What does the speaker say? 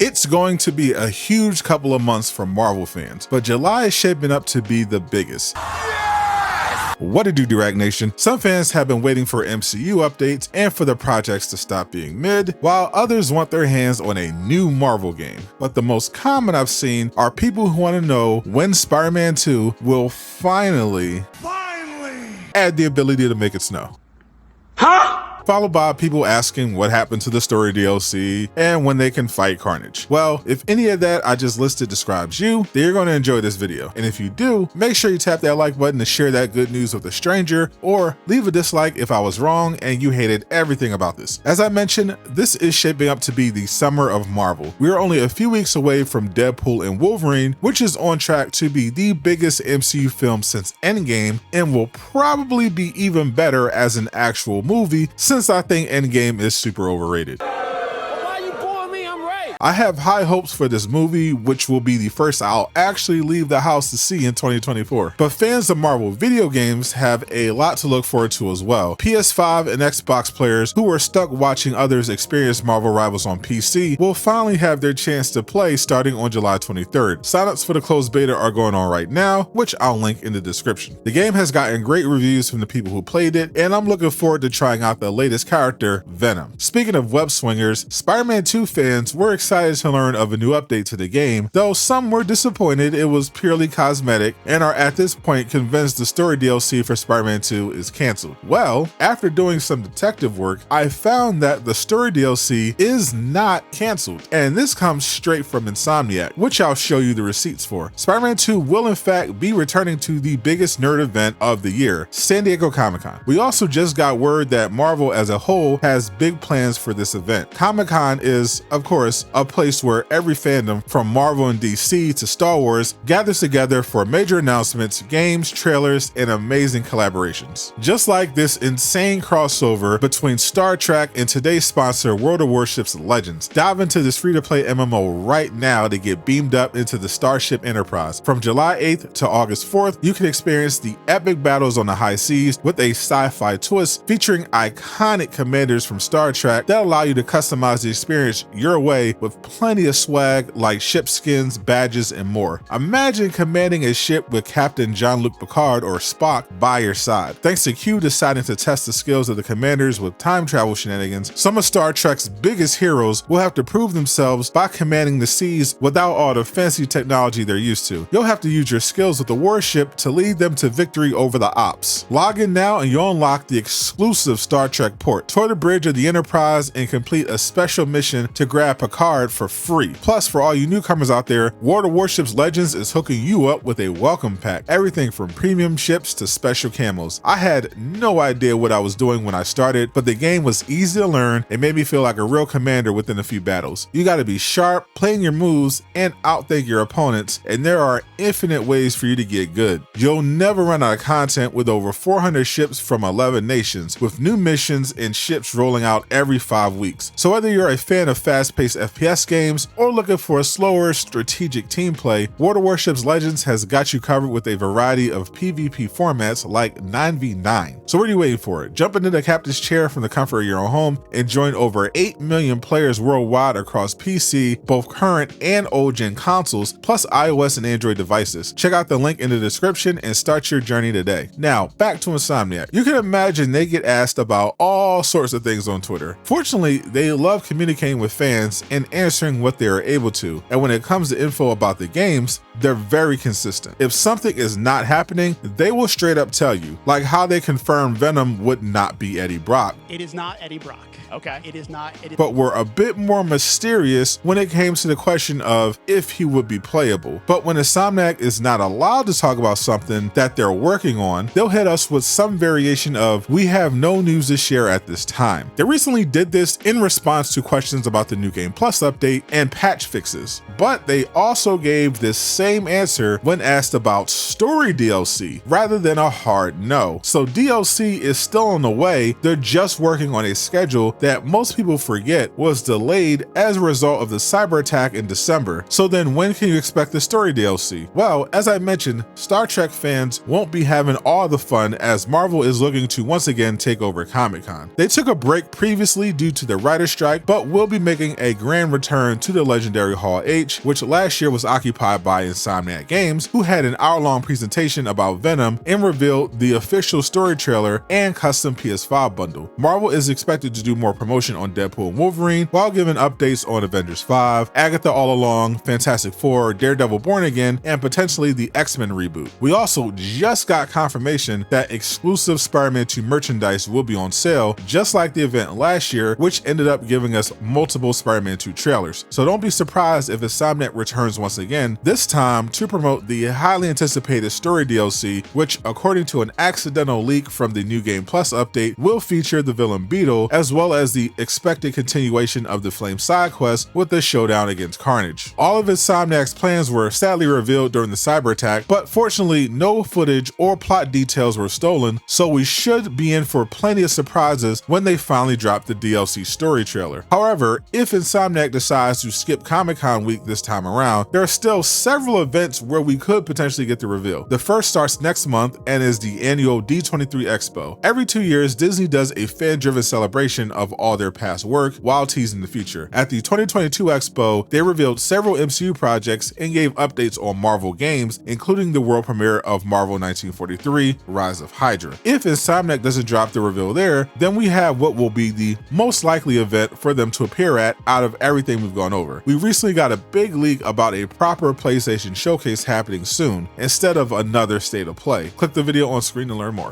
It's going to be a huge couple of months for Marvel fans, but July is shaping up to be the biggest. What to do, Durag Nation? Some fans have been waiting for MCU updates and for the projects to stop being mid, while others want their hands on a new Marvel game. But the most common I've seen are people who want to know when Spider-Man 2 will finally add the ability to make it snow. Followed by people asking what happened to the story DLC and when they can fight Carnage. Well, if any of that I just listed describes you, then you're going to enjoy this video. And if you do, make sure you tap that like button to share that good news with a stranger, or leave a dislike if I was wrong and you hated everything about this. As I mentioned, this is shaping up to be the summer of Marvel. We are only a few weeks away from Deadpool and Wolverine, which is on track to be the biggest MCU film since Endgame, and will probably be even better as an actual movie, since I think Endgame is super overrated. I have high hopes for this movie, which will be the first I'll actually leave the house to see in 2024. But fans of Marvel video games have a lot to look forward to as well. PS5 and Xbox players who are stuck watching others experience Marvel rivals on PC will finally have their chance to play starting on July 23rd. Signups for the closed beta are going on right now, which I'll link in the description. The game has gotten great reviews from the people who played it, and I'm looking forward to trying out the latest character, Venom. Speaking of web swingers, Spider-Man 2 fans were excited to learn of a new update to the game, though some were disappointed it was purely cosmetic and are at this point convinced the story DLC for Spider-Man 2 is canceled. Well, after doing some detective work, I found that the story DLC is not canceled, and this comes straight from Insomniac, which I'll show you the receipts for. Spider-Man 2 will in fact be returning to the biggest nerd event of the year, San Diego Comic-Con. We also just got word that Marvel as a whole has big plans for this event. Comic-Con is, of course, a place where every fandom from Marvel and DC to Star Wars gathers together for major announcements, games, trailers, and amazing collaborations. Just like this insane crossover between Star Trek and today's sponsor, World of Warships Legends. Dive into this free-to-play MMO right now to get beamed up into the Starship Enterprise. From July 8th to August 4th, you can experience the epic battles on the high seas with a sci-fi twist featuring iconic commanders from Star Trek that allow you to customize the experience your way with plenty of swag like ship skins, badges, and more. Imagine commanding a ship with Captain Jean-Luc Picard or Spock by your side. Thanks to Q deciding to test the skills of the commanders with time travel shenanigans, some of Star Trek's biggest heroes will have to prove themselves by commanding the seas without all the fancy technology they're used to. You'll have to use your skills with the warship to lead them to victory over the ops. Log in now and you'll unlock the exclusive Star Trek port. Tour the bridge of the Enterprise and complete a special mission to grab Picard for free. Plus, for all you newcomers out there, World of Warships Legends is hooking you up with a welcome pack. Everything from premium ships to special camos. I had no idea what I was doing when I started, but the game was easy to learn and made me feel like a real commander within a few battles. You gotta be sharp, playing your moves, and outthink your opponents, and there are infinite ways for you to get good. You'll never run out of content with over 400 ships from 11 nations, with new missions and ships rolling out every 5 weeks. So whether you're a fan of fast-paced FPS games or looking for a slower strategic team play, World of Warships Legends has got you covered with a variety of PvP formats like 9v9. So what are you waiting for? Jump into the captain's chair from the comfort of your own home and join over 8 million players worldwide across PC, both current and old-gen consoles, plus iOS and Android devices. Check out the link in the description and start your journey today. Now, back to Insomniac. You can imagine they get asked about all sorts of things on Twitter. Fortunately, they love communicating with fans and answering what they are able to, and when it comes to info about the games, they're very consistent. If something is not happening, they will straight up tell you, like how they confirmed Venom would not be Eddie Brock. It is not Eddie Brock. Okay. It is not Eddie. But were a bit more mysterious when it came to the question of if he would be playable. But when Insomniac is not allowed to talk about something that they're working on, they'll hit us with some variation of, "We have no news to share at this time." They recently did this in response to questions about the New Game Plus update and patch fixes, but they also gave this same same answer when asked about story DLC, rather than a hard no. So DLC is still on the way, they're just working on a schedule that most people forget was delayed as a result of the cyber attack in December. So then when can you expect the story DLC? Well, as I mentioned, Star Trek fans won't be having all the fun as Marvel is looking to once again take over Comic-Con. They took a break previously due to the writer's strike, but will be making a grand return to the legendary Hall H, which last year was occupied by Insomniac Games, who had an hour-long presentation about Venom and revealed the official story trailer and custom PS5 bundle. Marvel is expected to do more promotion on Deadpool and Wolverine while giving updates on Avengers 5, Agatha All Along, Fantastic Four, Daredevil Born Again, and potentially the X-Men reboot. We also just got confirmation that exclusive Spider-Man 2 merchandise will be on sale, just like the event last year, which ended up giving us multiple Spider-Man 2 trailers. So don't be surprised if Insomniac returns once again, this time to promote the highly anticipated story DLC, which according to an accidental leak from the New Game Plus update, will feature the villain Beetle, as well as the expected continuation of the Flame side quest with the showdown against Carnage. All of Insomniac's plans were sadly revealed during the cyber attack, but fortunately no footage or plot details were stolen, so we should be in for plenty of surprises when they finally drop the DLC story trailer. However, if Insomniac decides to skip Comic-Con week this time around, there are still several events where we could potentially get the reveal. The first starts next month and is the annual D23 Expo. Every 2 years, Disney does a fan-driven celebration of all their past work while teasing the future. At the 2022 Expo, they revealed several MCU projects and gave updates on Marvel games, including the world premiere of Marvel 1943, Rise of Hydra. If Insomniac doesn't drop the reveal there, then we have what will be the most likely event for them to appear at out of everything we've gone over. We recently got a big leak about a proper PlayStation showcase happening soon, instead of another state of play. Click the video on screen to learn more.